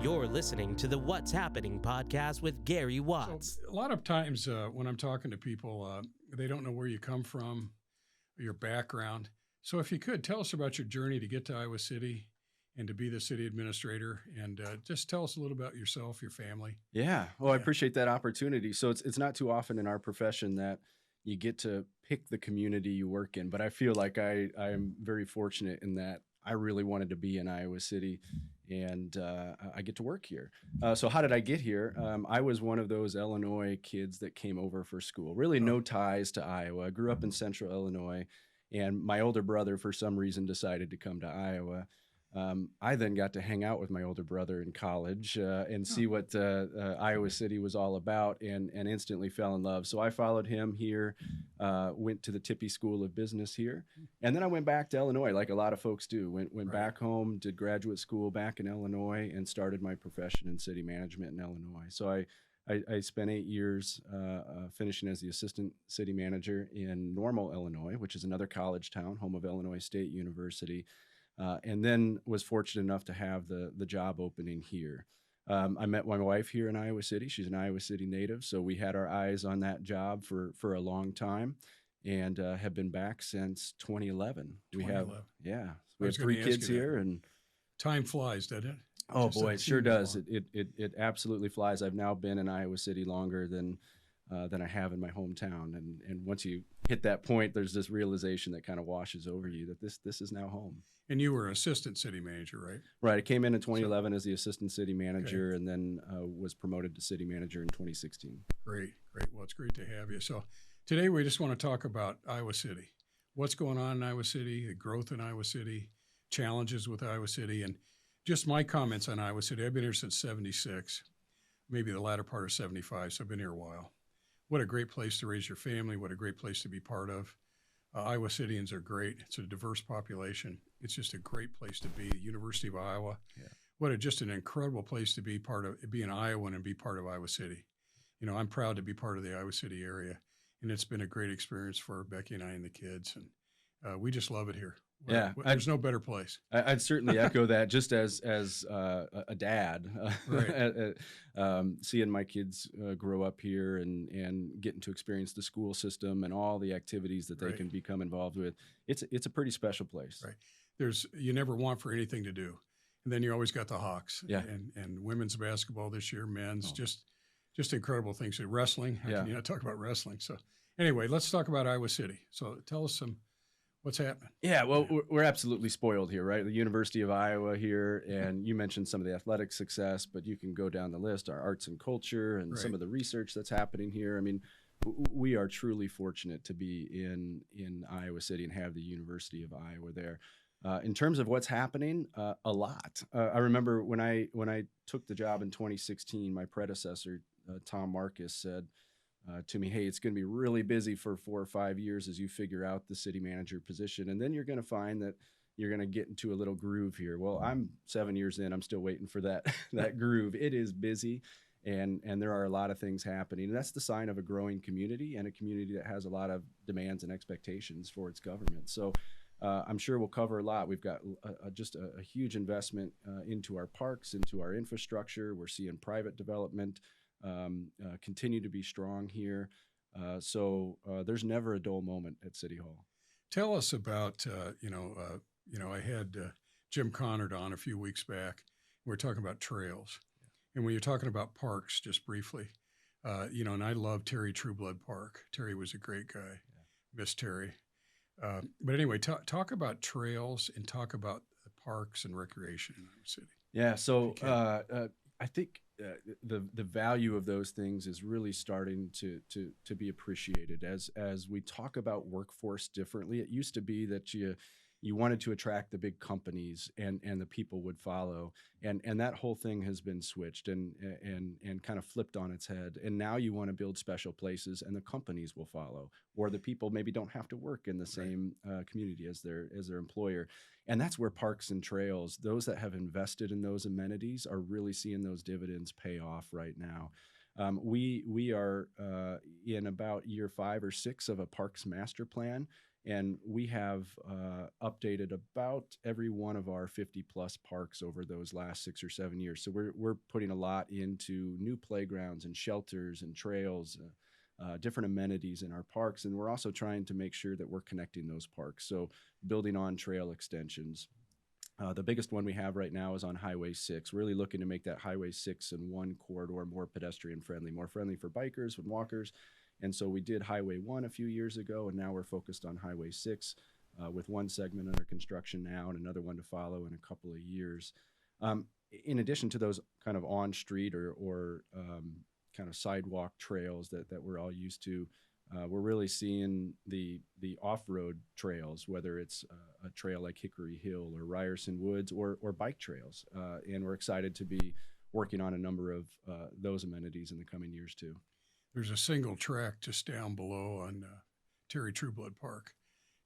You're listening to the What's Happening podcast with Gary Watts. So a lot of times when I'm talking to people, they don't know where you come from, or your background. So if you could, tell us about your journey to get to Iowa City and to be the city administrator, and just tell us a little about yourself, your family. Yeah. Well, I appreciate that opportunity. So it's not too often in our profession that you get to pick the community you work in, but I feel like I am very fortunate in that I really wanted to be in Iowa City, and I get to work here. So how did I get here? I was one of those Illinois kids that came over for school. Really no ties to Iowa. I grew up in central Illinois, and my older brother, for some reason, decided to come to Iowa. I then got to hang out with my older brother in college and see what Iowa City was all about, and instantly fell in love. So I followed him here, went to the Tippie School of Business here, and then I went back to Illinois, like a lot of folks do. Went back home, did graduate school back in Illinois, and started my profession in city management in Illinois. So I spent 8 years finishing as the assistant city manager in Normal, Illinois, which is another college town, home of Illinois State University. And then was fortunate enough to have the job opening here. I met my wife here in Iowa City. She's an Iowa City native, so we had our eyes on that job for a long time, and have been back since 2011. We have 3 kids here, and time flies, doesn't it? Oh boy, it sure does. It absolutely flies. I've now been in Iowa City longer than I have in my hometown, and once you hit that point, there's this realization that kind of washes over you that this is now home. And you were assistant city manager, right? Right. I came in 2011 as the assistant city manager, and then was promoted to city manager in 2016. Great. Well, it's great to have you. So today we just want to talk about Iowa City. What's going on in Iowa City, the growth in Iowa City, challenges with Iowa City, and just my comments on Iowa City. I've been here since 76, maybe the latter part of 75, so I've been here a while. What a great place to raise your family. What a great place to be part of. Iowa Cityans are great. It's a diverse population. It's just a great place to be. University of Iowa. Yeah. What just an incredible place to be part of, be an Iowan and be part of Iowa City. You know, I'm proud to be part of the Iowa City area, and it's been a great experience for Becky and I and the kids, and we just love it here. There's no better place. I'd certainly echo that. Just as a dad, seeing my kids grow up here and getting to experience the school system and all the activities that they can become involved with, it's a pretty special place. Right. You never want for anything to do, and then you always got the Hawks. Yeah. And women's basketball this year, men's just incredible things. Wrestling. How can you not talk about wrestling? So anyway, let's talk about Iowa City. So tell us what's happening? Yeah, well, we're absolutely spoiled here, right? The University of Iowa here, and you mentioned some of the athletic success, but you can go down the list, our arts and culture and some of the research that's happening here. I mean, we are truly fortunate to be in Iowa City and have the University of Iowa there. In terms of what's happening, a lot. I remember when I took the job in 2016, my predecessor, Tom Marcus, said to me, hey, it's going to be really busy for 4 or 5 years as you figure out the city manager position. And then you're going to find that you're going to get into a little groove here. Well, I'm 7 years in. I'm still waiting for that groove. It is busy, and there are a lot of things happening. And that's the sign of a growing community, and a community that has a lot of demands and expectations for its government. So I'm sure we'll cover a lot. We've got just a huge investment into our parks, into our infrastructure. We're seeing private development continue to be strong here. So there's never a dull moment at City Hall. Tell us about, I had Jim Connard on a few weeks back. We were talking about trails. And when you're talking about parks, just briefly, and I love Terry Trueblood Park. Terry was a great guy. Miss Terry. But anyway, talk about trails and talk about the parks and recreation in Iowa City. Yeah, so I think the value of those things is really starting to be appreciated as we talk about workforce differently. It used to be that you wanted to attract the big companies and the people would follow, and that whole thing has been switched and kind of flipped on its head. And now you want to build special places, and the companies will follow, or the people maybe don't have to work in the same community as their employer. And that's where parks and trails, those that have invested in those amenities, are really seeing those dividends pay off right now. We are in about year 5 or 6 of a parks master plan, And we have updated about every one of our 50 plus parks over those last 6 or 7 years. So we're putting a lot into new playgrounds and shelters and trails, different amenities in our parks. And we're also trying to make sure that we're connecting those parks. So building on trail extensions. The biggest one we have right now is on Highway 6, really looking to make that Highway 6 in one corridor more pedestrian friendly, more friendly for bikers and walkers. And so we did Highway 1 a few years ago, and now we're focused on Highway 6 with one segment under construction now and another one to follow in a couple of years. In addition to those kind of on-street or kind of sidewalk trails that we're all used to, we're really seeing the off-road trails, whether it's a trail like Hickory Hill or Ryerson Woods or bike trails. And we're excited to be working on a number of those amenities in the coming years too. There's a single track just down below on Terry Trueblood Park,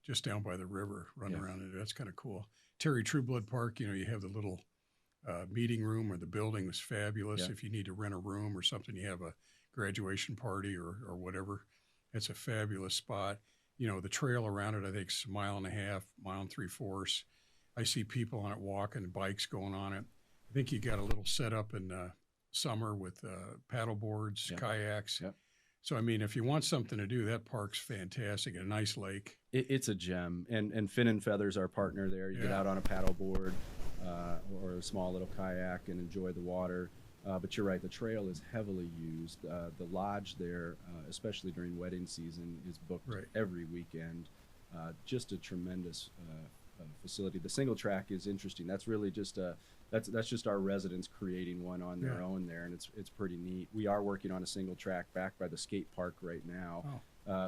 just down by the river, run around it. That's kind of cool. Terry Trueblood Park, you know, you have the little meeting room, or the building was fabulous. Yeah. If you need to rent a room or something, you have a graduation party or whatever, it's a fabulous spot. You know, the trail around it, I think, is a mile and a half, mile and 3/4. I see people on it walking, bikes going on it. I think you got a little setup in summer with paddle boards, kayaks. Yep. So, I mean, if you want something to do, that park's fantastic. A nice lake. It's a gem. And Fin and Feather's our partner there. You get out on a paddle board or a small little kayak and enjoy the water. But you're right, the trail is heavily used. The lodge there, especially during wedding season, is booked every weekend. Just a tremendous facility. The single track is interesting. That's really just that's just our residents creating one on their own there, and it's pretty neat. We are working on a single track back by the skate park right now,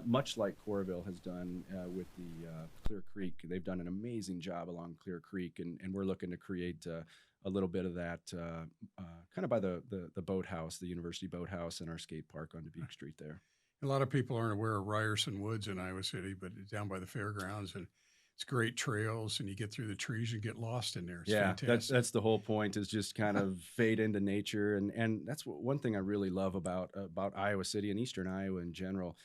much like Coralville has done with the Clear Creek. They've done an amazing job along Clear Creek, and we're looking to create a little bit of that kind of by the boathouse, the University Boathouse, and our skate park on Dubuque Street there. A lot of people aren't aware of Ryerson Woods in Iowa City, but it's down by the fairgrounds, and it's great trails, and you get through the trees and get lost in there. It's fantastic. That's the whole point, is just kind of fade into nature. And that's one thing I really love about Iowa City and Eastern Iowa in general.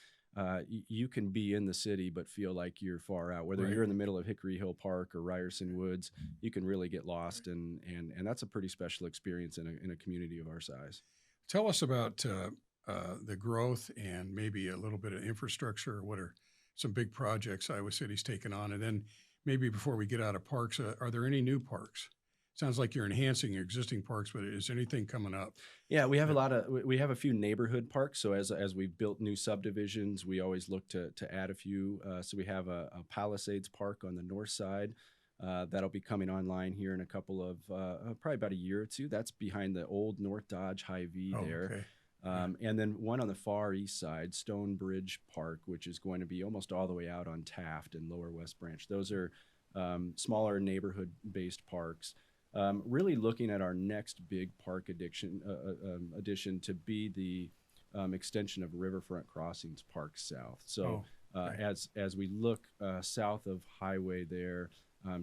You can be in the city but feel like you're far out. Whether you're in the middle of Hickory Hill Park or Ryerson Woods, you can really get lost, and that's a pretty special experience in a community of our size. Tell us about the growth and maybe a little bit of infrastructure. What are some big projects Iowa City's taken on? And then maybe before we get out of parks, are there any new parks? Sounds like you're enhancing your existing parks, but is anything coming up? Yeah, we have we have a few neighborhood parks. So as we've built new subdivisions, we always look to add a few. So we have a Palisades Park on the north side that'll be coming online here in a couple of probably about a year or two. That's behind the old North Dodge Hy-Vee there. Okay. And then one on the far east side, Stonebridge Park, which is going to be almost all the way out on Taft and Lower West Branch. Those are smaller neighborhood-based parks. Really looking at our next big park addition to be the extension of Riverfront Crossings Park South. So as we look south of Highway there,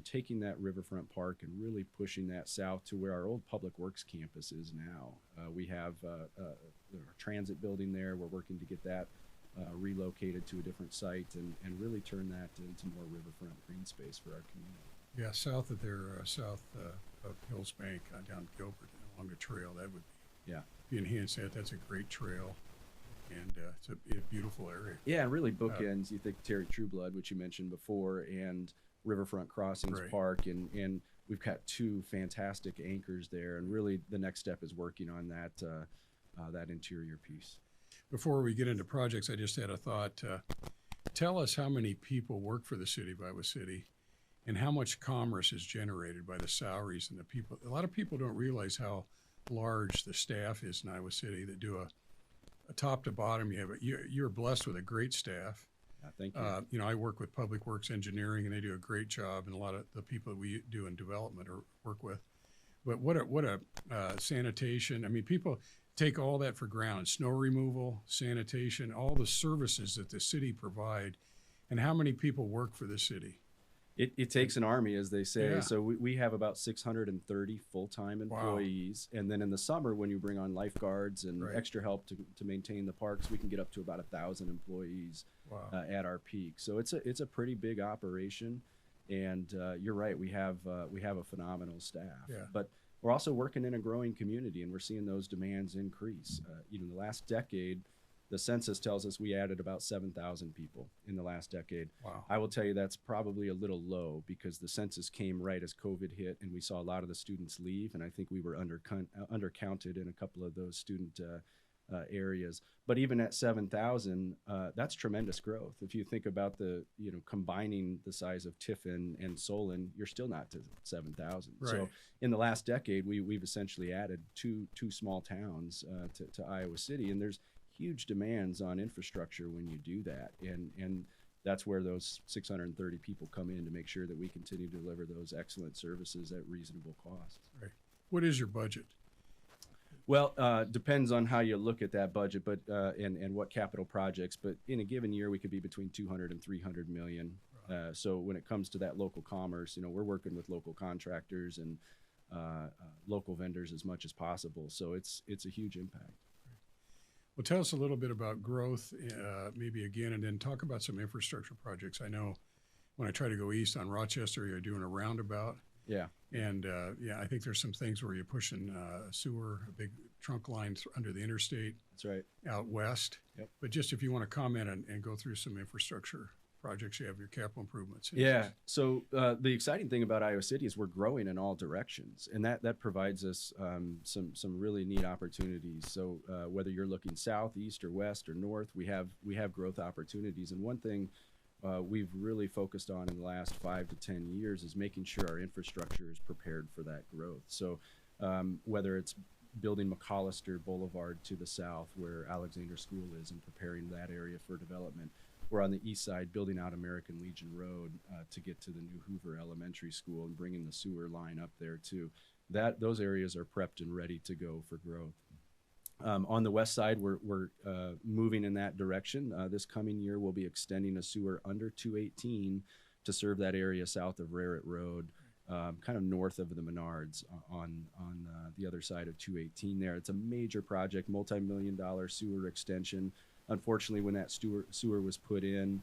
taking that Riverfront Park and really pushing that south to where our old Public Works campus is now. We have a transit building there. We're working to get that relocated to a different site and really turn that into more riverfront green space for our community. Yeah, south of there, south of Hills Bank, down Gilbert, along the trail, that would be enhanced. That's a great trail, and it's a beautiful area. Yeah, and really bookends, you think Terry Trueblood, which you mentioned before, and Riverfront Crossings Park, and we've got two fantastic anchors there, and really the next step is working on that interior piece. Before we get into projects, I just had a thought. Tell us how many people work for the city of Iowa City, and how much commerce is generated by the salaries and the people. A lot of people don't realize how large the staff is in Iowa City that do a top to bottom. You're blessed with a great staff. Thank you. You know, I work with Public Works Engineering, and they do a great job, and a lot of the people that we do in development or work with. But what a sanitation. I mean, people take all that for granted: snow removal, sanitation, all the services that the city provide, and how many people work for the city. It takes an army, as they say. Yeah. So we have about 630 full-time employees. Wow. And then in the summer, when you bring on lifeguards and extra help to maintain the parks, we can get up to about 1,000 employees at our peak. So it's a pretty big operation. And you're right, we have a phenomenal staff. Yeah. But we're also working in a growing community, and we're seeing those demands increase. In the last decade, the census tells us we added about 7,000 people in the last decade. Wow. I will tell you that's probably a little low because the census came right as COVID hit, and we saw a lot of the students leave, and I think we were undercounted in a couple of those student areas. But even at 7,000, that's tremendous growth. If you think about combining the size of Tiffin and Solon, you're still not to 7,000. Right. So in the last decade, we've essentially added two small towns to Iowa City, and there's huge demands on infrastructure when you do that. And that's where those 630 people come in to make sure that we continue to deliver those excellent services at reasonable costs. Right. What is your budget? Well, depends on how you look at that budget, but and what capital projects. But in a given year, we could be between 200 and 300 million. Right. So when it comes to that local commerce, we're working with local contractors and local vendors as much as possible. So it's a huge impact. Well, tell us a little bit about growth, maybe again, and then talk about some infrastructure projects. I know when I try to go east on Rochester, you're doing a roundabout. Yeah. And I think there's some things where you're pushing sewer, big trunk lines under the interstate. That's right. Out west. Yep. But just if you want to comment and go through some infrastructure projects, you have your capital improvements. Yeah. So the exciting thing about Iowa City is we're growing in all directions, and that provides us some really neat opportunities. So whether you're looking south, east, or west, or north, we have growth opportunities. And one thing we've really focused on in the last 5 to 10 years is making sure our infrastructure is prepared for that growth. So whether it's building McCollister Boulevard to the south where Alexander School is and preparing that area for development. We're on the east side building out American Legion Road to get to the new Hoover Elementary School and bringing the sewer line up there too. Those areas are prepped and ready to go for growth. On the west side, we're moving in that direction. This coming year, we'll be extending a sewer under 218 to serve that area south of Raritt Road, kind of north of the Menards on the other side of 218 there. It's a major project, multi-million-dollar sewer extension. Unfortunately, when that sewer was put in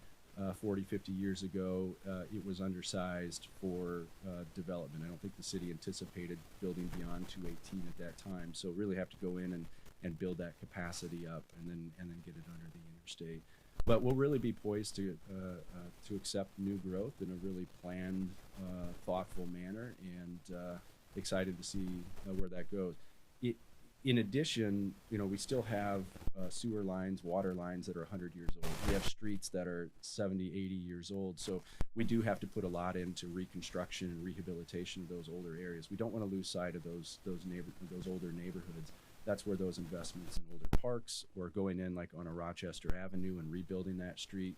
40, 50 years ago, it was undersized for development. I don't think the city anticipated building beyond 218 at that time. So really have to go in and build that capacity up and then get it under the interstate. But we'll really be poised to accept new growth in a really planned, thoughtful manner, and excited to see where that goes. In addition, we still have sewer lines, water lines that are 100 years old. We have streets that are 70, 80 years old. So we do have to put a lot into reconstruction and rehabilitation of those older areas. We don't want to lose sight of those older neighborhoods. That's where those investments in older parks or going in like on a Rochester Avenue and rebuilding that street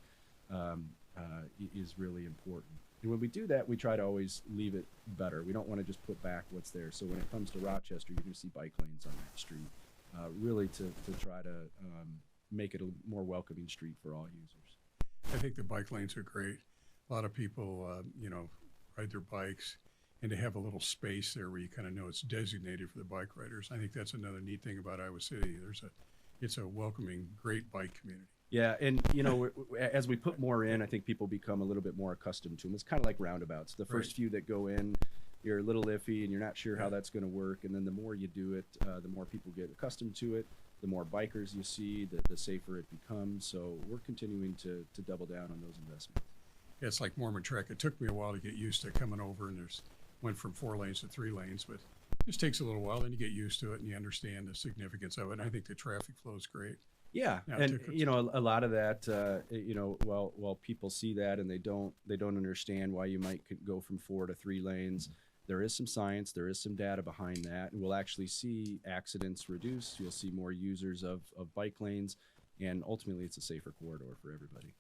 is really important. And when we do that, we try to always leave it better. We don't want to just put back what's there. So when it comes to Rochester, you're going to see bike lanes on that street, really to try to make it a more welcoming street for all users. I think the bike lanes are great. A lot of people, ride their bikes, and to have a little space there where you kind of know it's designated for the bike riders. I think that's another neat thing about Iowa City. It's a welcoming, great bike community. Yeah, and as we put more in, I think people become a little bit more accustomed to them. It's kind of like roundabouts. The first few that go in, you're a little iffy and you're not sure how that's going to work. And then the more you do it, the more people get accustomed to it. The more bikers you see, the safer it becomes. So we're continuing to double down on those investments. Yeah, it's like Mormon Trek. It took me a while to get used to coming over, and went from 4 lanes to 3 lanes, but it just takes a little while. Then you get used to it and you understand the significance of it. And I think the traffic flow is great. Yeah, and a lot of that, while people see that and they don't understand why you might go from 4 to 3 lanes, there is some science, there is some data behind that, and we'll actually see accidents reduce. You'll see more users of bike lanes, and ultimately it's a safer corridor for everybody.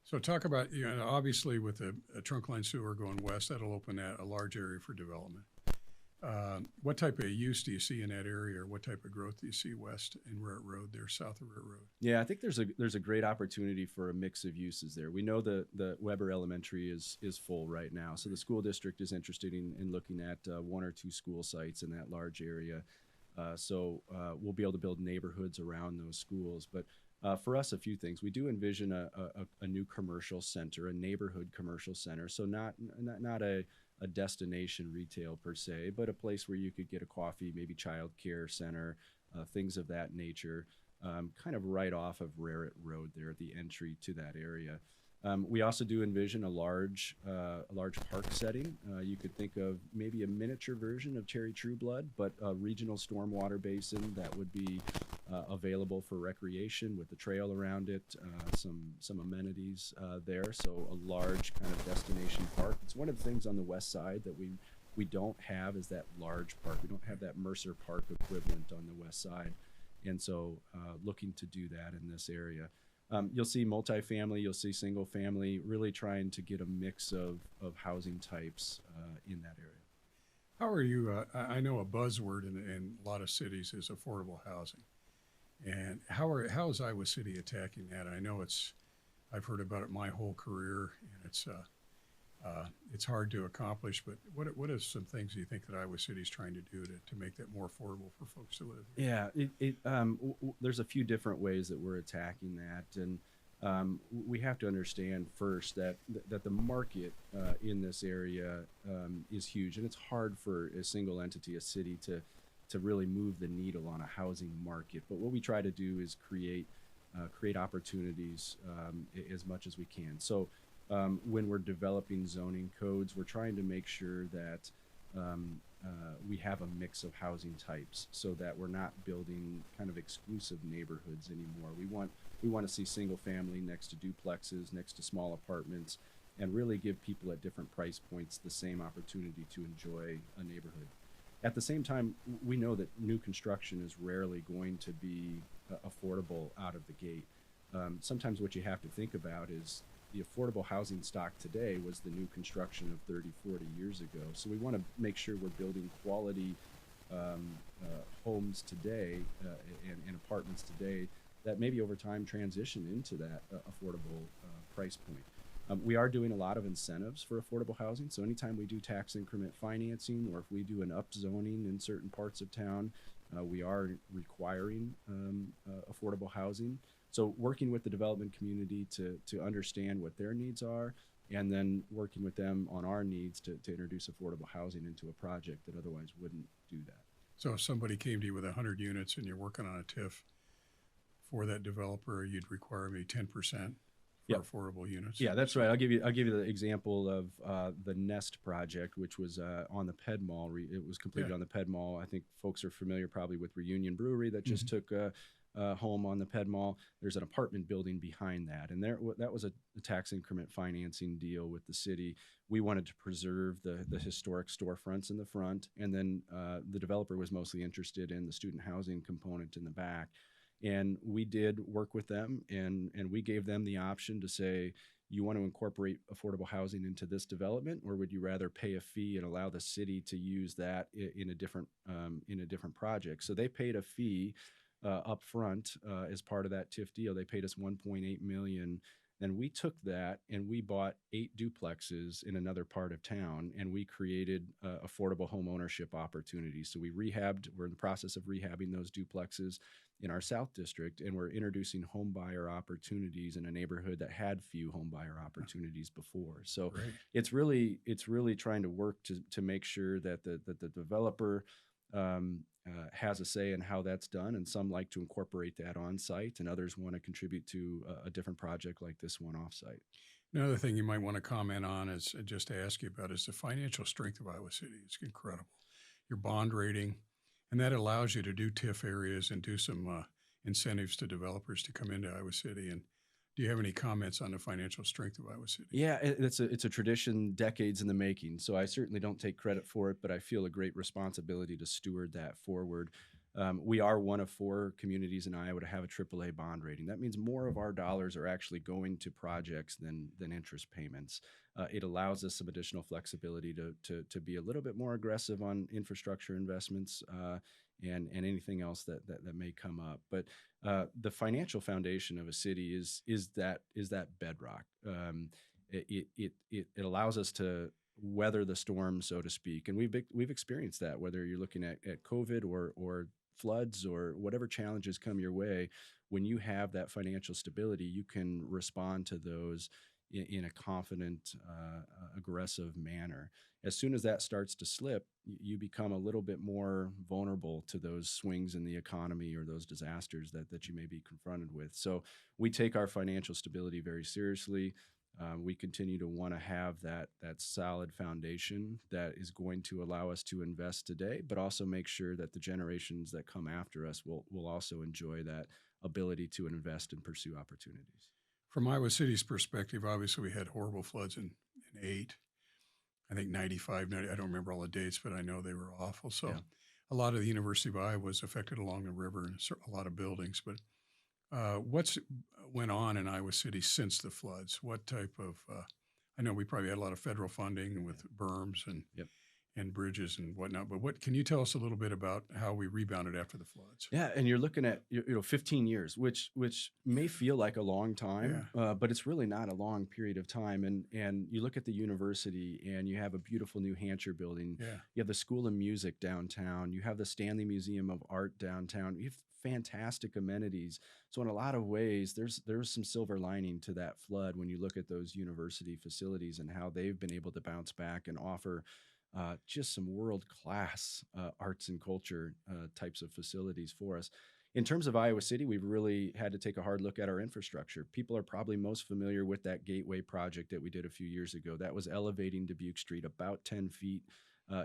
So talk about, obviously with a trunk line sewer going west, that'll open a large area for development. What type of use do you see in that area, or what type of growth do you see west in Rhett Road there, south of Rhett Road? Yeah, I think there's a great opportunity for a mix of uses there. We know the Weber Elementary is full right now, so the school district is interested in looking at one or two school sites in that large area. We'll be able to build neighborhoods around those schools. But for us, a few things. We do envision a new commercial center, a neighborhood commercial center. So not a destination retail per se, but a place where you could get a coffee, maybe child care center, things of that nature, kind of right off of Raritt Road there at the entry to that area. We also do envision a large park setting. You could think of maybe a miniature version of Cherry True Blood, but a regional stormwater basin that would be available for recreation with the trail around it, some amenities there. So a large kind of destination park. It's one of the things on the west side that we don't have is that large park. We don't have that Mercer Park equivalent on the west side. And so looking to do that in this area. You'll see multifamily, you'll see single family, really trying to get a mix of housing types in that area. How are you? I know a buzzword in a lot of cities is affordable housing. And how is Iowa City attacking that? I know I've heard about it my whole career, and it's hard to accomplish, but what are some things you think that Iowa City is trying to do to make that more affordable for folks to live here? Yeah, there's a few different ways that we're attacking that, and we have to understand first that the market in this area is huge, and it's hard for a single entity, a city, to really move the needle on a housing market. But what we try to do is create opportunities as much as we can. So when we're developing zoning codes, we're trying to make sure that we have a mix of housing types so that we're not building kind of exclusive neighborhoods anymore. We want to see single family next to duplexes, next to small apartments, and really give people at different price points the same opportunity to enjoy a neighborhood. At the same time, we know that new construction is rarely going to be affordable out of the gate. Sometimes what you have to think about is the affordable housing stock today was the new construction of 30, 40 years ago. So we want to make sure we're building quality homes today and apartments today that maybe over time transition into that affordable price point. We are doing a lot of incentives for affordable housing. So anytime we do tax increment financing, or if we do an upzoning in certain parts of town, we are requiring affordable housing. So working with the development community to understand what their needs are, and then working with them on our needs to introduce affordable housing into a project that otherwise wouldn't do that. So if somebody came to you with 100 units and you're working on a TIF for that developer, you'd require maybe 10% for affordable units? Yeah, that's right. I'll give you the example of the Nest project, which was on the Ped Mall. It was completed on the Ped Mall. I think folks are familiar probably with Reunion Brewery that just took home on the Ped Mall. There's an apartment building behind that, and that was a tax increment financing deal with the city. We wanted to preserve the historic storefronts in the front, and then the developer was mostly interested in the student housing component in the back. And we did work with them, and we gave them the option to say, you want to incorporate affordable housing into this development, or would you rather pay a fee and allow the city to use that in a different project? So they paid a fee up front as part of that TIF deal. They paid us $1.8 million. And we took that and we bought 8 duplexes in another part of town, and we created affordable home ownership opportunities. So we're in the process of rehabbing those duplexes in our South District, and we're introducing home buyer opportunities in a neighborhood that had few home buyer opportunities before. So Great. it's really trying to work to make sure that the developer has a say in how that's done, and some like to incorporate that on site, and others want to contribute to a different project like this one off site. Another thing you might want to comment on is just to ask you about is the financial strength of Iowa City. It's incredible. Your bond rating, and that allows you to do TIF areas and do some incentives to developers to come into Iowa City. And do you have any comments on the financial strength of Iowa City? Yeah, it's a tradition decades in the making. So I certainly don't take credit for it, but I feel a great responsibility to steward that forward. We are one of 4 communities in Iowa to have a AAA bond rating. That means more of our dollars are actually going to projects than interest payments. It allows us some additional flexibility to be a little bit more aggressive on infrastructure investments and anything else that may come up. But the financial foundation of a city is that bedrock. It allows us to weather the storm, so to speak, and we've experienced that. Whether you're looking at COVID or floods or whatever challenges come your way, when you have that financial stability, you can respond to those in a confident, aggressive manner. As soon as that starts to slip, you become a little bit more vulnerable to those swings in the economy or those disasters that you may be confronted with. So we take our financial stability very seriously. We continue to want to have that solid foundation that is going to allow us to invest today, but also make sure that the generations that come after us will also enjoy that ability to invest and pursue opportunities. From Iowa City's perspective, obviously we had horrible floods in 8, I think 95, 90, I don't remember all the dates, but I know they were awful. So Yeah. a lot of the University of Iowa was affected along the river and a lot of buildings. But what's went on in Iowa City since the floods? What type of, I know we probably had a lot of federal funding with berms and Yep. and bridges and whatnot, but what can you tell us a little bit about how we rebounded after the floods? Yeah, and you're looking at 15 years, which may feel like a long time, but it's really not a long period of time. And you look at the university, and you have a beautiful New Hampshire building. Yeah. You have the School of Music downtown. You have the Stanley Museum of Art downtown. You have fantastic amenities. So in a lot of ways, there's some silver lining to that flood when you look at those university facilities and how they've been able to bounce back and offer just some world-class arts and culture types of facilities for us. In terms of Iowa City, we've really had to take a hard look at our infrastructure. People are probably most familiar with that Gateway project that we did a few years ago. That was elevating Dubuque Street about 10 feet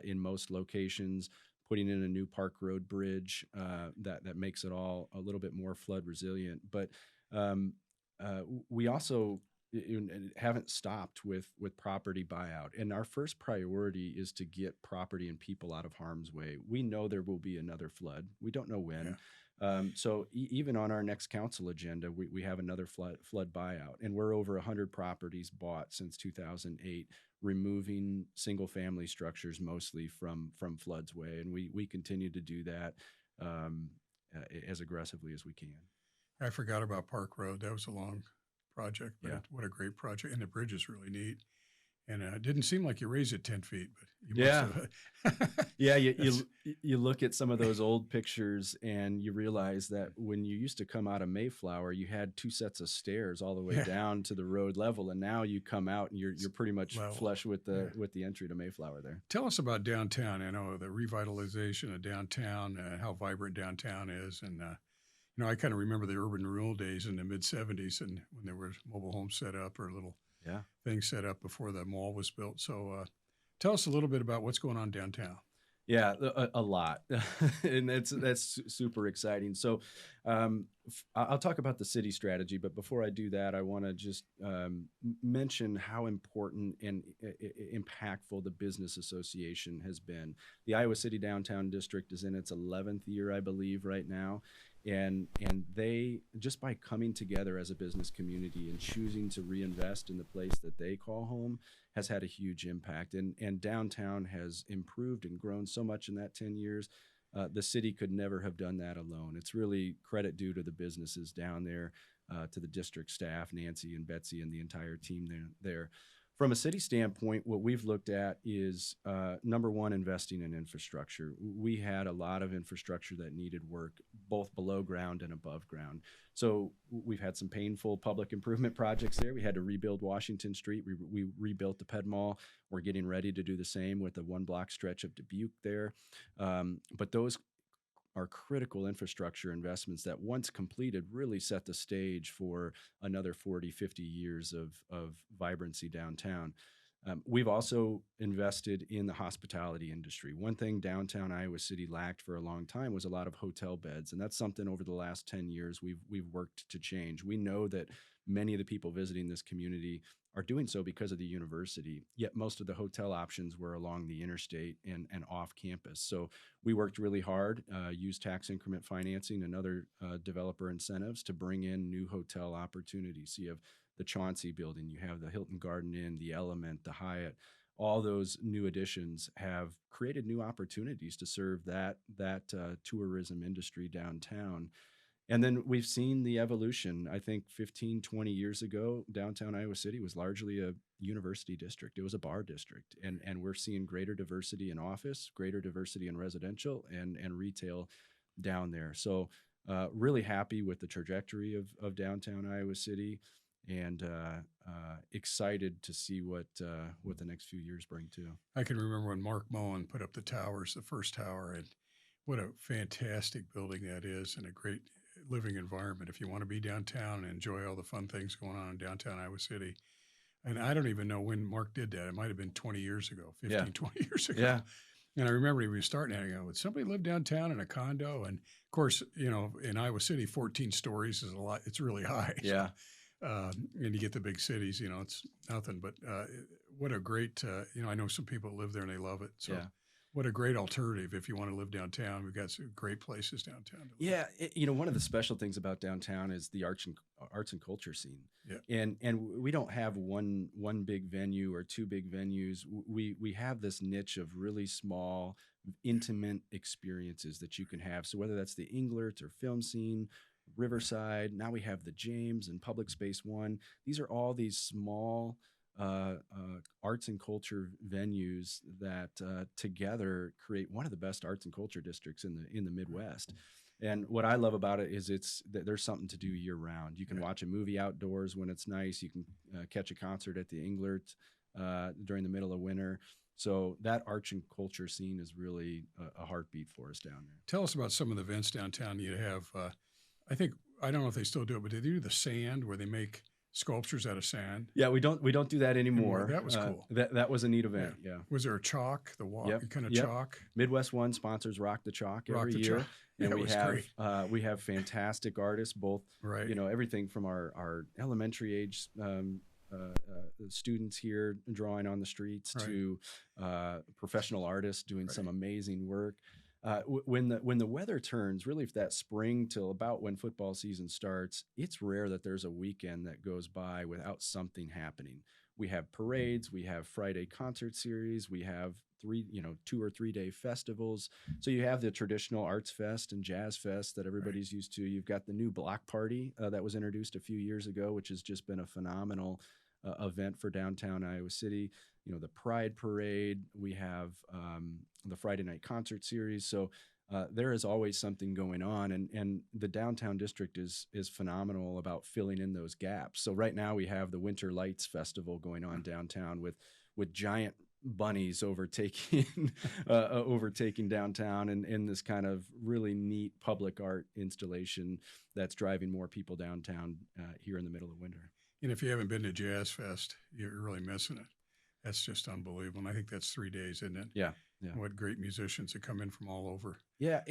in most locations, putting in a new Park Road bridge that makes it all a little bit more flood resilient. But we also haven't stopped with property buyout. And our first priority is to get property and people out of harm's way. We know there will be another flood. We don't know when. Yeah. So even on our next council agenda, we have another flood buyout. And we're over 100 properties bought since 2008, removing single family structures mostly from flood's way. And we continue to do that as aggressively as we can. I forgot about Park Road. That was a long project, but Yeah. what a great project. And the bridge is really neat. And it didn't seem like you raised it 10 feet, but you Yeah. must have. Yeah, you look at some of those old pictures and you realize that when you used to come out of Mayflower, you had 2 sets of stairs all the way Yeah. down to the road level, and now you come out and you're pretty much Level. flush with Yeah. the entry to Mayflower there. Tell us about downtown. I know the revitalization of downtown, how vibrant downtown is. And, I kind of remember the urban renewal days in the mid 70s and when there were mobile homes set up or little Yeah. things set up before the mall was built. So tell us a little bit about what's going on downtown. Yeah, a lot, and that's super exciting. So, I'll talk about the city strategy, but before I do that, I want to just mention how important and impactful the business association has been. The Iowa City Downtown District is in its 11th year, I believe, right now. And they, just by coming together as a business community and choosing to reinvest in the place that they call home, has had a huge impact. And downtown has improved and grown so much in that 10 years. The city could never have done that alone. It's really credit due to the businesses down there, to the district staff, Nancy and Betsy and the entire team there. From a city standpoint, what we've looked at is, number one, investing in infrastructure. We had a lot of infrastructure that needed work, both below ground and above ground. So we've had some painful public improvement projects there. We had to rebuild Washington Street. We rebuilt the Ped Mall. We're getting ready to do the same with the 1-block stretch of Dubuque there. But those are critical infrastructure investments that, once completed, really set the stage for another 40, 50 years of vibrancy downtown. We've also invested in the hospitality industry. One thing downtown Iowa City lacked for a long time was a lot of hotel beds, and that's something over the last 10 years we've worked to change. We know that many of the people visiting this community are doing so because of the university, yet most of the hotel options were along the interstate and off campus. So we worked really hard, used tax increment financing and other developer incentives to bring in new hotel opportunities. So you have the Chauncey building, you have the Hilton Garden Inn, the Element, the Hyatt. All those new additions have created new opportunities to serve that tourism industry downtown. And then we've seen the evolution. I think 15, 20 years ago, downtown Iowa City was largely a university district. It was a bar district. And we're seeing greater diversity in office, greater diversity in residential and retail down there. So really happy with the trajectory of downtown Iowa City, and excited to see what the next few years bring too. I can remember when Mark Moen put up the towers, the first tower, and what a fantastic building that is, and a great living environment if you want to be downtown and enjoy all the fun things going on in downtown Iowa City. And I don't even know when Mark did that. It might have been 20 years ago, 15, 20 years ago. Yeah. And I remember he was starting out, I go, would somebody live downtown in a condo? And of course, in Iowa City, 14 stories is a lot. It's really high. Yeah. So, and you get the big cities, it's nothing. But what a great, I know some people live there and they love it. So Yeah. what a great alternative if you want to live downtown. We've got some great places downtown to live. Yeah, one of the special things about downtown is the arts and culture scene. Yeah. And we don't have one big venue or two big venues. We have this niche of really small, intimate experiences that you can have. So whether that's the Englert or film scene, Riverside, now we have the James and Public Space One. These are all these small arts and culture venues that together create one of the best arts and culture districts in the Midwest. And what I love about it is that there's something to do year round. You can watch a movie outdoors when it's nice. You can catch a concert at the Englert during the middle of winter. So that arts and culture scene is really a heartbeat for us down there. Tell us about some of the events downtown you have. I don't know if they still do it, but they do the sand where they make sculptures out of sand. Yeah, we don't do that anymore. That was cool. That was a neat event. Yeah. Was there a chalk? The walk kind of Yep. chalk. Midwest One sponsors Rock the Chalk every year, Chalk. and That we have fantastic artists, both Right. Everything from our elementary age students here drawing on the streets Right. to professional artists doing Right. some amazing work. When the weather turns, really if that spring till about when football season starts, it's rare that there's a weekend that goes by without something happening. We have parades, we have Friday concert series, we have 2 or 3 day festivals. So you have the traditional Arts Fest and Jazz Fest that everybody's used to. You've got the new Block Party that was introduced a few years ago, which has just been a phenomenal event for downtown Iowa City. The Pride Parade, we have the Friday night concert series. So there is always something going on, and the downtown district is phenomenal about filling in those gaps. So right now we have the Winter Lights Festival going on downtown with giant bunnies overtaking downtown, and in this kind of really neat public art installation that's driving more people downtown here in the middle of winter. And if you haven't been to Jazz Fest, you're really missing it. That's just unbelievable. And I think that's 3 days, isn't it? Yeah. What great musicians that come in from all over. Yeah,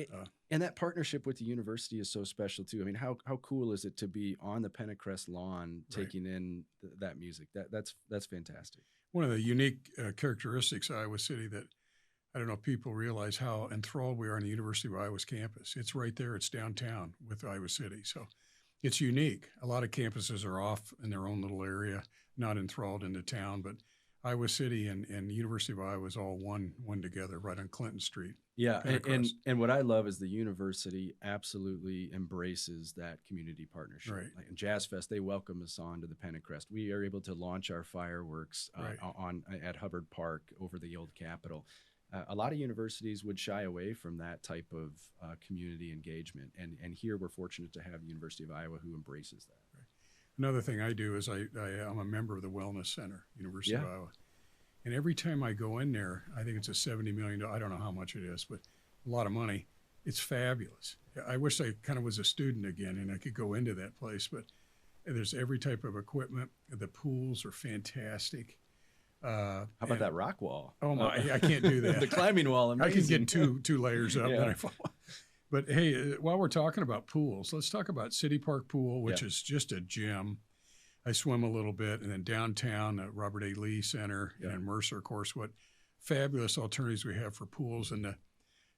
and that partnership with the university is so special too. I mean, how cool is it to be on the Pentecrest lawn taking in that music? That's fantastic. One of the unique characteristics of Iowa City that I don't know if people realize how enthralled we are in the University of Iowa's campus. It's right there. It's downtown with Iowa City. So it's unique. A lot of campuses are off in their own little area, not enthralled into town, but Iowa City and the University of Iowa is all one together right on Clinton Street. Yeah, and what I love is the university absolutely embraces that community partnership. Right. Like in Jazz Fest, they welcome us on to the Pentecrest. We are able to launch our fireworks at Hubbard Park over the old Capitol. A lot of universities would shy away from that type of community engagement, and here we're fortunate to have the University of Iowa who embraces that. Right. Another thing I do is I'm a member of the Wellness Center, University of Iowa. And every time I go in there, I think it's a $70 million, I don't know how much it is, but a lot of money. It's fabulous. I wish I kind of was a student again and I could go into that place, but there's every type of equipment. The pools are fantastic. How about that rock wall? Oh my, I can't do that. The climbing wall, amazing. I can get two layers up and I fall. But hey, while we're talking about pools, let's talk about City Park Pool, which is just a gem. I swim a little bit, and then downtown, Robert A. Lee Center, Yeah. and then Mercer, of course. What fabulous alternatives we have for pools. And the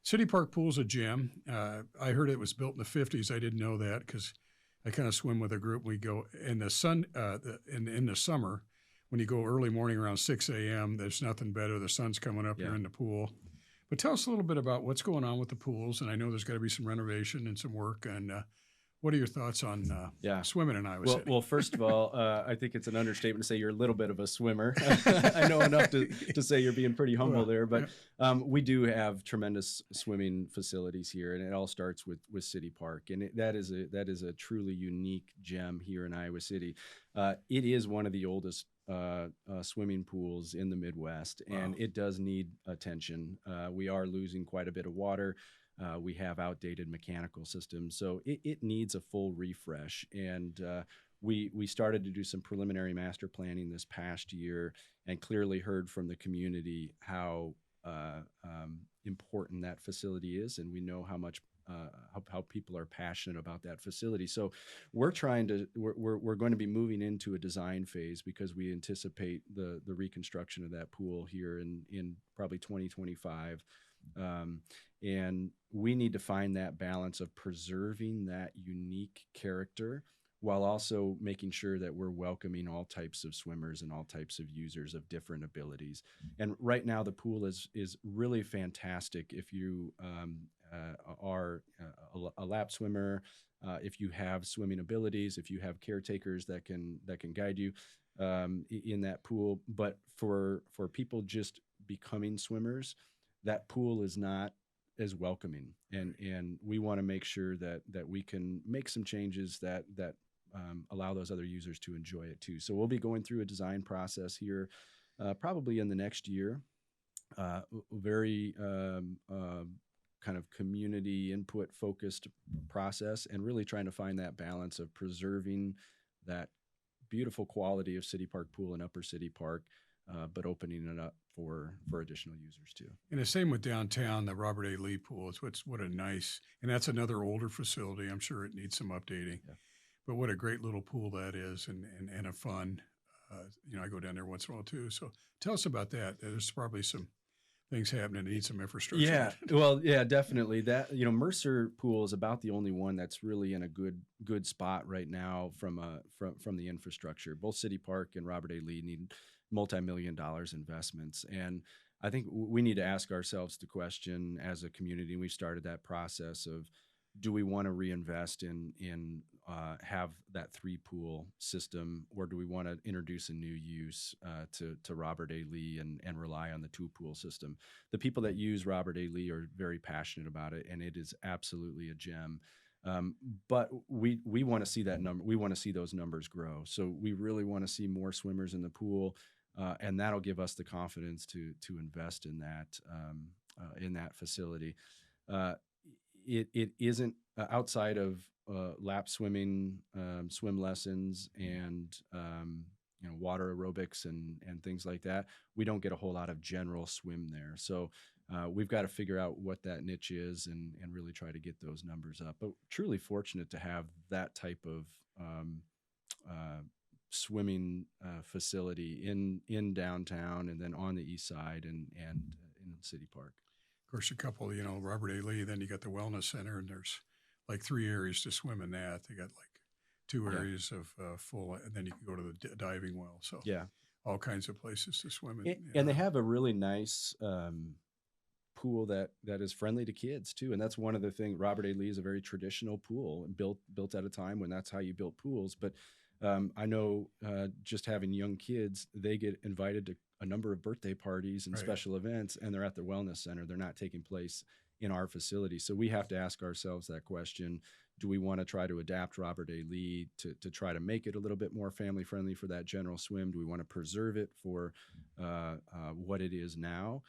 City Park Pool's a gem. I heard it was built in the 50s. I didn't know that because I kind of swim with a group. We go in the sun in the summer when you go early morning around 6 a.m. There's nothing better. The sun's coming up. Yeah. You're in the pool. But tell us a little bit about what's going on with the pools. And I know there's got to be some renovation and some work. And what are your thoughts on swimming in Iowa City? Well, first of all, I think it's an understatement to say you're a little bit of a swimmer. I know enough to say you're being pretty humble there, but we do have tremendous swimming facilities here, and it all starts with City Park, and that is a truly unique gem here in Iowa City. It is one of the oldest swimming pools in the Midwest, and it does need attention. We are losing quite a bit of water. We have outdated mechanical systems, so it needs a full refresh. And we started to do some preliminary master planning this past year, and clearly heard from the community how important that facility is, and we know how much how people are passionate about that facility. So we're going to be moving into a design phase because we anticipate the reconstruction of that pool here in probably 2025. And we need to find that balance of preserving that unique character while also making sure that we're welcoming all types of swimmers and all types of users of different abilities. And right now the pool is really fantastic if you are a lap swimmer, if you have swimming abilities, if you have caretakers that can guide you in that pool. But for people just becoming swimmers, that pool is not as welcoming, and we want to make sure that we can make some changes that allow those other users to enjoy it too. So we'll be going through a design process here, probably in the next year. Very kind of community input focused process, and really trying to find that balance of preserving that beautiful quality of City Park Pool and Upper City Park, but opening it up for additional users too. And the same with downtown, the Robert A. Lee Pool. What a nice, and that's another older facility. I'm sure it needs some updating, but what a great little pool that is, and a fun. I go down there once in a while too. So tell us about that. There's probably some things happening that need some infrastructure. Yeah, well, yeah, definitely. That Mercer Pool is about the only one that's really in a good spot right now from the infrastructure. Both City Park and Robert A. Lee need multi-million-dollar investments, and I think we need to ask ourselves the question as a community, and we've started that process of, do we want to reinvest in have that 3-pool system, or do we want to introduce a new use to Robert A. Lee and rely on the 2-pool system? The people that use Robert A. Lee are very passionate about it, and it is absolutely a gem. But we want to see that number. We want to see those numbers grow. So we really want to see more swimmers in the pool, and that'll give us the confidence to invest in that facility. It isn't outside of lap swimming, swim lessons, and water aerobics and things like that. We don't get a whole lot of general swim there. So we've got to figure out what that niche is and really try to get those numbers up. But truly fortunate to have that type of swimming facility in downtown, and then on the east side and in City Park. Of course, a couple, Robert A. Lee, then you got the Wellness Center, and there's like 3 areas to swim in that. They got like 2 areas of full, and then you can go to the diving well. So all kinds of places to swim in. And they have a really nice pool that is friendly to kids too. And that's one of the things. Robert A. Lee is a very traditional pool, and built at a time when that's how you built pools. But I know just having young kids, they get invited to a number of birthday parties and special events, and they're at the Wellness Center. They're not taking place in our facility. So we have to ask ourselves that question. Do we want to try to adapt Robert A. Lee to try to make it a little bit more family friendly for that general swim? Do we want to preserve it for what it is now?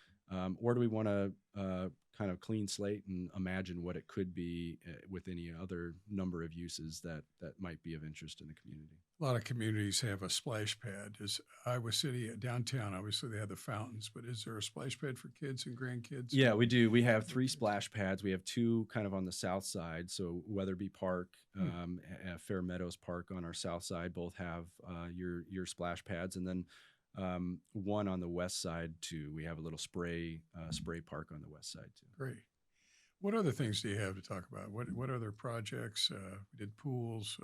or do we want to kind of clean slate and imagine what it could be with any other number of uses that might be of interest in the community? A lot of communities have a splash pad. Is Iowa City downtown? Obviously, they have the fountains, but is there a splash pad for kids and grandkids? Yeah, we do. We have 3 splash pads. We have 2 kind of on the south side. So Weatherby Park, Fair Meadows Park on our south side both have your splash pads, and then one on the west side too. We have a little spray park on the west side too. Great. What other things do you have to talk about? What other projects? We did pools.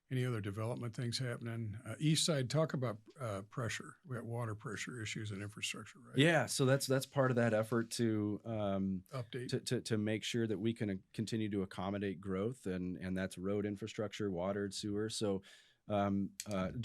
Any other development things happening? East side, talk about pressure. We got water pressure issues and infrastructure, right? Yeah, so that's part of that effort to Update. to make sure that we can continue to accommodate growth, and that's road infrastructure, water, and sewer. So don't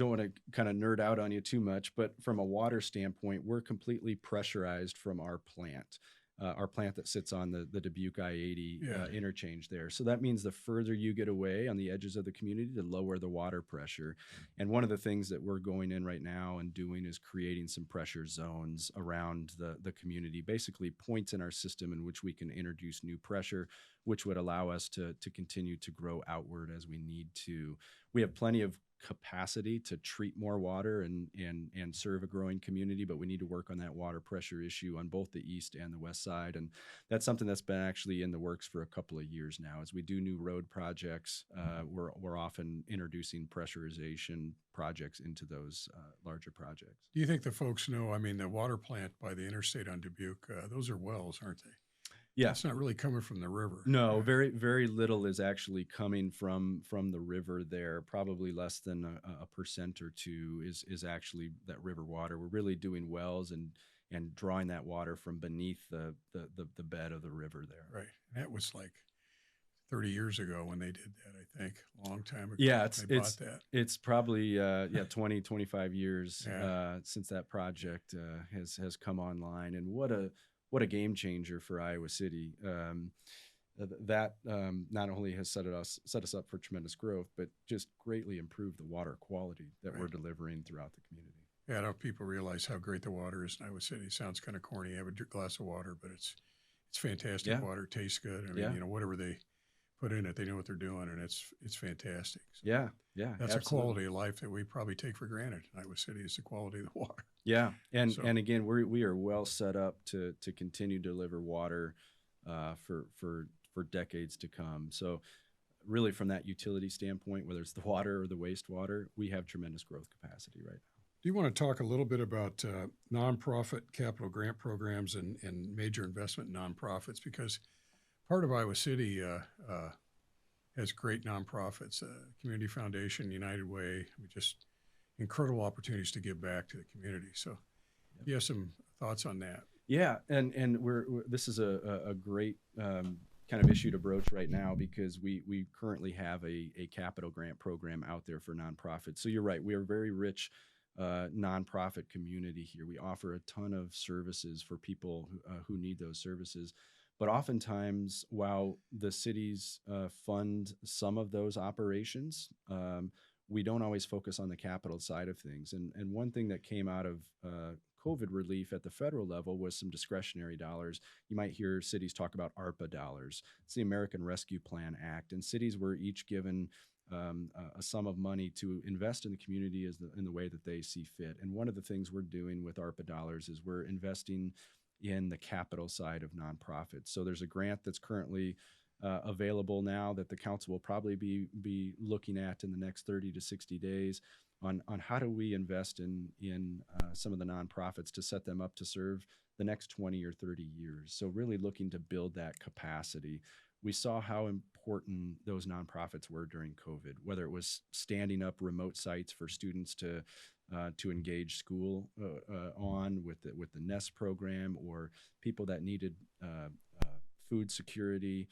want to kind of nerd out on you too much, but from a water standpoint, we're completely pressurized from our plant. Our plant that sits on the Dubuque I-80 interchange there. So that means the further you get away on the edges of the community, the lower the water pressure. And one of the things that we're going in right now and doing is creating some pressure zones around the community, basically points in our system in which we can introduce new pressure, which would allow us to continue to grow outward as we need to. We have plenty of capacity to treat more water and serve a growing community, but we need to work on that water pressure issue on both the east and the west side. And that's something that's been actually in the works for a couple of years now. As we do new road projects, we're often introducing pressurization projects into those larger projects. Do you think the folks know, I mean, the water plant by the interstate on Dubuque, those are wells, aren't they? Yeah. It's not really coming from the river. No, very, very little is actually coming from the river there. Probably less than a percent or two is actually that river water. We're really doing wells and drawing that water from beneath the bed of the river there. Right. And that was like 30 years ago when they did that, I think, a long time ago. Yeah, it's probably 20, 25 years since that project has come online. And what a game changer for Iowa City. That not only has set us up for tremendous growth, but just greatly improved the water quality that we're delivering throughout the community. Yeah, I don't know if people realize how great the water is in Iowa City. It sounds kind of corny. Have a glass of water, but it's fantastic water. It tastes good. I mean, whatever they put in it, they know what they're doing, and it's fantastic. So yeah, that's absolutely. a quality of life that we probably take for granted in Iowa City, is the quality of the water. Yeah, and again, we are well set up to continue to deliver water for decades to come. So really, from that utility standpoint, whether it's the water or the wastewater, we have tremendous growth capacity right now. Do you want to talk a little bit about nonprofit capital grant programs and major investment nonprofits? Because part of Iowa City has great nonprofits, Community Foundation, United Way. We just incredible opportunities to give back to the community. So, you have some thoughts on that? Yeah, and we're this is a great kind of issue to broach right now, because we currently have a capital grant program out there for nonprofits. So you're right, we are a very rich nonprofit community here. We offer a ton of services for people who need those services. But oftentimes, while the cities fund some of those operations, we don't always focus on the capital side of things. And one thing that came out of COVID relief at the federal level was some discretionary dollars. You might hear cities talk about ARPA dollars. It's the American Rescue Plan Act. And cities were each given a sum of money to invest in the community in the way that they see fit. And one of the things we're doing with ARPA dollars is we're investing in the capital side of nonprofits. So there's a grant that's currently available now that the council will probably be looking at in the next 30 to 60 days on how do we invest in some of the nonprofits to set them up to serve the next 20 or 30 years. So really looking to build that capacity. We saw how important those nonprofits were during COVID, whether it was standing up remote sites for students to engage school on with the NEST program, or people that needed food security,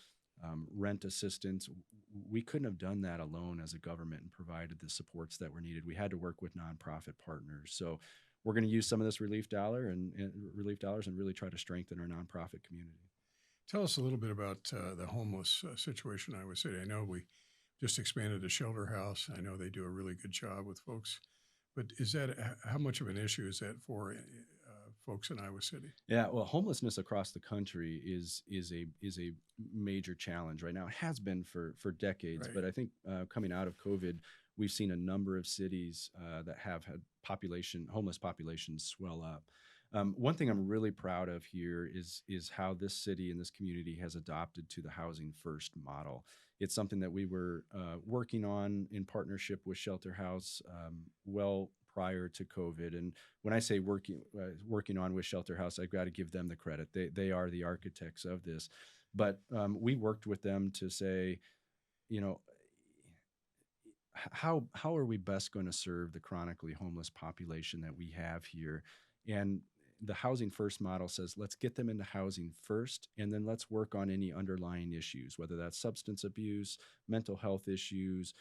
rent assistance. We couldn't have done that alone as a government and provided the supports that were needed. We had to work with nonprofit partners. So we're going to use some of this relief dollars and really try to strengthen our nonprofit community. Tell us a little bit about the homeless situation in Iowa City. I know we just expanded the shelter house. I know they do a really good job with folks. But is that how much of an issue is that for folks in Iowa City. Yeah, well, homelessness across the country is a major challenge right now. It has been for decades, Right. but I think coming out of COVID, we've seen a number of cities that have had homeless populations swell up. One thing I'm really proud of here is how this city and this community has adopted to the housing first model. It's something that we were working on in partnership with Shelter House well prior to COVID. And when I say working on with Shelter House, I've got to give them the credit. They are the architects of this. But we worked with them to say, you know, how are we best going to serve the chronically homeless population that we have here? And the housing first model says, let's get them into housing first, and then let's work on any underlying issues, whether that's substance abuse, mental health issues,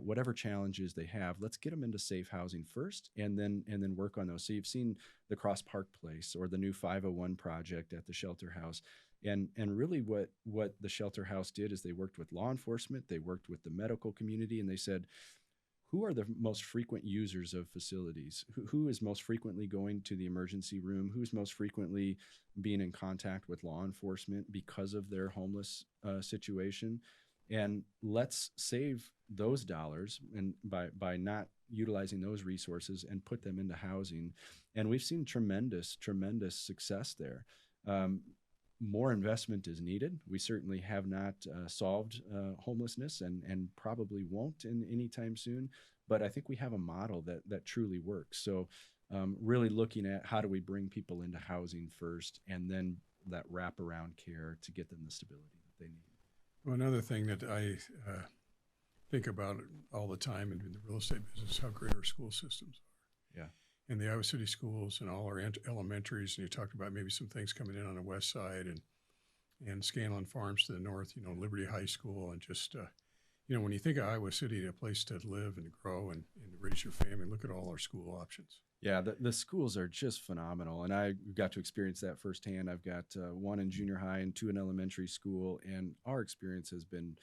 whatever challenges they have. Let's get them into safe housing first, and then work on those. So you've seen the Cross Park Place or the new 501 project at the Shelter House. And really what the Shelter House did is they worked with law enforcement, they worked with the medical community, and they said, who are the most frequent users of facilities? Who is most frequently going to the emergency room? Who's most frequently being in contact with law enforcement because of their homeless situation? And let's save those dollars and by not utilizing those resources and put them into housing. And we've seen tremendous success there. More investment is needed. We certainly have not solved homelessness and probably won't in any time soon, but I think we have a model that truly works. So really looking at how do we bring people into housing first and then that wraparound care to get them the stability that they need. Well, another thing that I think about all the time in the real estate business is how great our school systems are. Yeah. And the Iowa City schools and all our elementaries, and you talked about maybe some things coming in on the west side and Scanlon Farms to the north, Liberty High School, and just, when you think of Iowa City, a place to live and grow and raise your family, look at all our school options. Yeah, the schools are just phenomenal, and I got to experience that firsthand. I've got one in junior high and two in elementary school, and our experience has been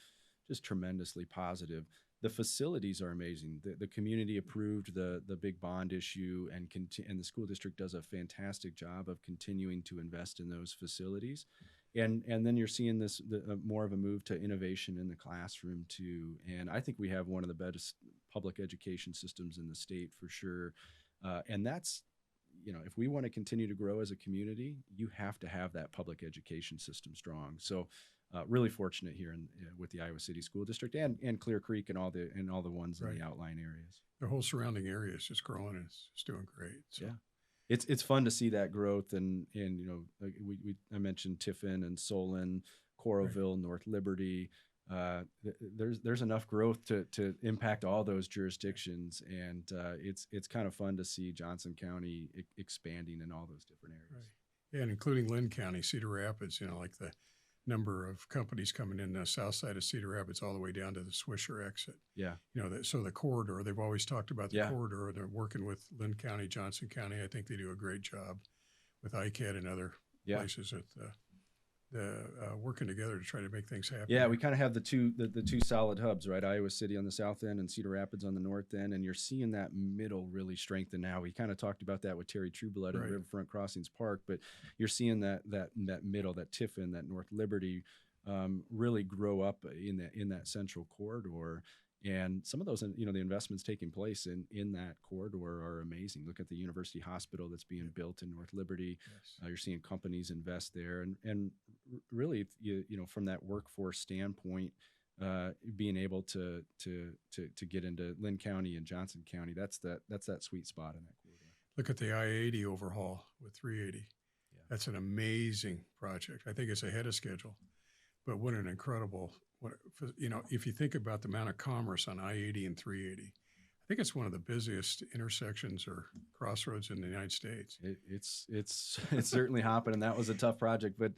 just tremendously positive. The facilities are amazing. The community approved the big bond issue, and the school district does a fantastic job of continuing to invest in those facilities. And then you're seeing this more of a move to innovation in the classroom too. And I think we have one of the best public education systems in the state for sure. And that's, if we want to continue to grow as a community, you have to have that public education system strong. So really fortunate here with the Iowa City School District and Clear Creek and all the ones in the outlying areas. The whole surrounding area is just growing and it's just doing great. So. Yeah. It's fun to see that growth, and I mentioned Tiffin and Solon, Coralville, right. North Liberty. There's enough growth to impact all those jurisdictions, and it's kind of fun to see Johnson County expanding in all those different areas. Right. Yeah, and including Lynn County, Cedar Rapids. Like the number of companies coming in the south side of Cedar Rapids all the way down to the Swisher exit. Yeah. So the corridor, they've always talked about the corridor. They're working with Lynn County, Johnson County. I think they do a great job with ICAD and other places at working together to try to make things happen. Yeah, we kind of have the two solid hubs, right? Iowa City on the south end and Cedar Rapids on the north end, and you're seeing that middle really strengthen now. We kind of talked about that with Terry Trueblood at Riverfront Crossings Park, but you're seeing that middle, that Tiffin, that North Liberty, really grow up in that central corridor. And some of those, the investments taking place in that corridor are amazing. Look at the University Hospital that's being built in North Liberty. Yes. You're seeing companies invest there, and really, from that workforce standpoint, being able to get into Lynn County and Johnson County, that's that sweet spot in that corridor. Look at the I-80 overhaul with 380. Yeah. That's an amazing project. I think it's ahead of schedule, but what an incredible. If you think about the amount of commerce on I-80 and 380, I think it's one of the busiest intersections or crossroads in the United States. It's certainly hopping, and that was a tough project, but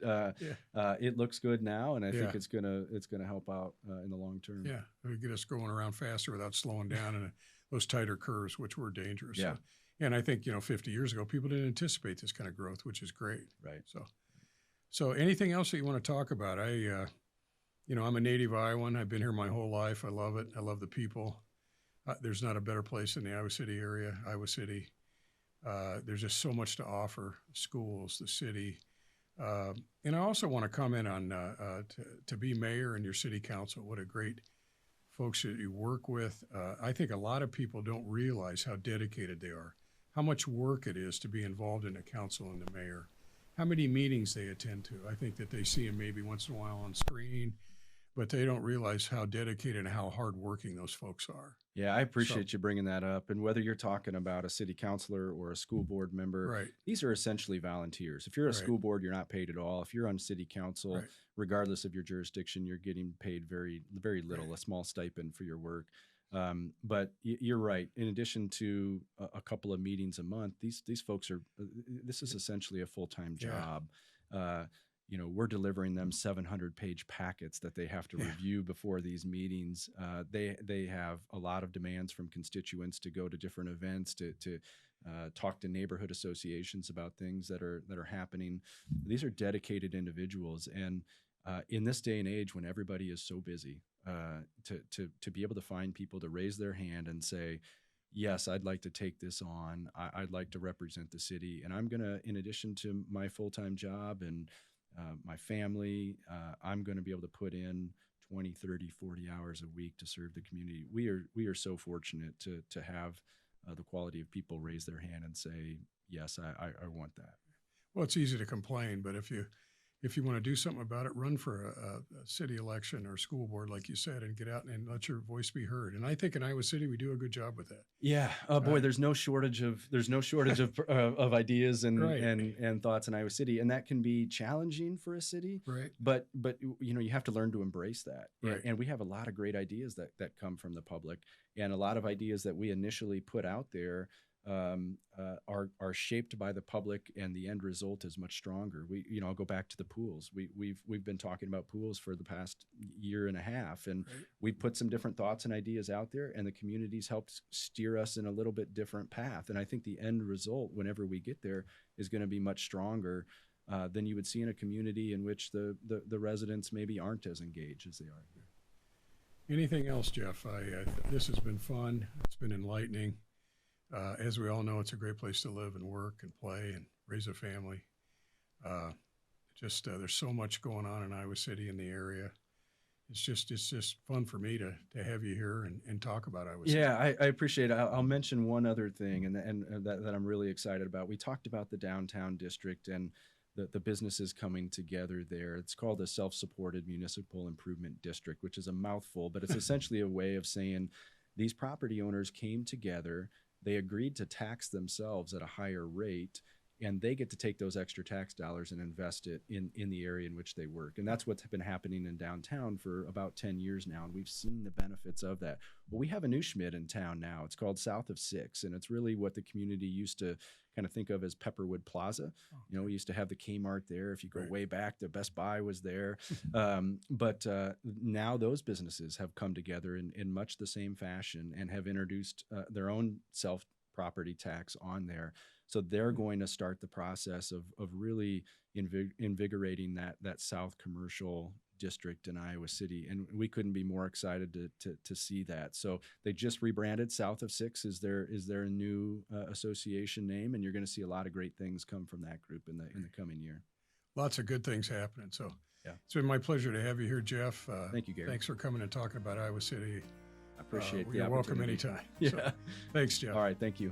it looks good now, and I think it's gonna help out in the long term. Yeah, it'll get us going around faster without slowing down, and those tighter curves, which were dangerous. Yeah, and I think 50 years ago, people didn't anticipate this kind of growth, which is great. Right. So anything else that you want to talk about? I'm a native Iowan. I've been here my whole life. I love it. I love the people. There's not a better place in the Iowa City area. Iowa City, There's just so much to offer schools, the city. And I also want to comment on to be mayor and your city council. What a great folks that you work with. I think a lot of people don't realize how dedicated they are, how much work it is to be involved in a council and the mayor, how many meetings they attend to. I think that they see them maybe once in a while on screen, but they don't realize how dedicated and how hardworking those folks are. Yeah, I appreciate you bringing that up. And whether you're talking about a city councilor or a school board member, Right. these are essentially volunteers. If you're a Right. school board, you're not paid at all. If you're on city council, Right. regardless of your jurisdiction, you're getting paid very, very little, Right. a small stipend for your work. But you're right. In addition to a couple of meetings a month, these folks are. This is essentially a full-time Yeah. job. We're delivering them 700-page packets that they have to Yeah. review before these meetings. They have a lot of demands from constituents to go to different events, to talk to neighborhood associations about things that are happening. These are dedicated individuals, and in this day and age, when everybody is so busy, to be able to find people to raise their hand and say, yes, I'd like to take this on. I'd like to represent the city, and I'm gonna, in addition to my full-time job and my family, I'm going to be able to put in 20, 30, 40 hours a week to serve the community. We are so fortunate to have the quality of people raise their hand and say, yes, I want that. Well, it's easy to complain, but if you want to do something about it, run for a city election or school board, like you said, and get out and let your voice be heard. And I think in Iowa City, we do a good job with that. Yeah. Oh boy, there's no shortage of of ideas and Right. and thoughts in Iowa City, and that can be challenging for a city. Right. But you have to learn to embrace that. Right. And we have a lot of great ideas that come from the public, and a lot of ideas that we initially put out there are shaped by the public, and the end result is much stronger. I'll go back to the pools. We've been talking about pools for the past year and a half, and Right. we put some different thoughts and ideas out there, and the community's helped steer us in a little bit different path. And I think the end result, whenever we get there, is going to be much stronger than you would see in a community in which the residents maybe aren't as engaged as they are here. Anything else, Geoff? This has been fun. It's been enlightening. As we all know, it's a great place to live and work and play and raise a family. There's so much going on in Iowa City in the area. It's just fun for me to have you here and talk about Iowa City. Yeah, I appreciate it. I'll mention one other thing, and that I'm really excited about. We talked about the downtown district and the businesses coming together there. It's called the Self-Supported Municipal Improvement District, which is a mouthful, but it's essentially a way of saying these property owners came together. They agreed to tax themselves at a higher rate, and they get to take those extra tax dollars and invest it in the area in which they work. And that's what's been happening in downtown for about 10 years now, and we've seen the benefits of that. Well, we have a new Schmidt in town now. It's called South of 6, and it's really what the community used to kind of think of as Pepperwood Plaza. We used to have the Kmart there. If you go Right. way back, the Best Buy was there. But now those businesses have come together in much the same fashion and have introduced their own self-property tax on there. So they're going to start the process of really invigorating that South commercial district in Iowa City, and we couldn't be more excited to see that. So they just rebranded. South of 6 is their new association name, and you're going to see a lot of great things come from that group in the coming year. Lots of good things happening. So Yeah. it's been my pleasure to have you here, Geoff. Thank you, Gary. Thanks for coming and talking about Iowa City. I appreciate the You're welcome opportunity. anytime. Yeah. So, thanks, Geoff. All right. Thank you.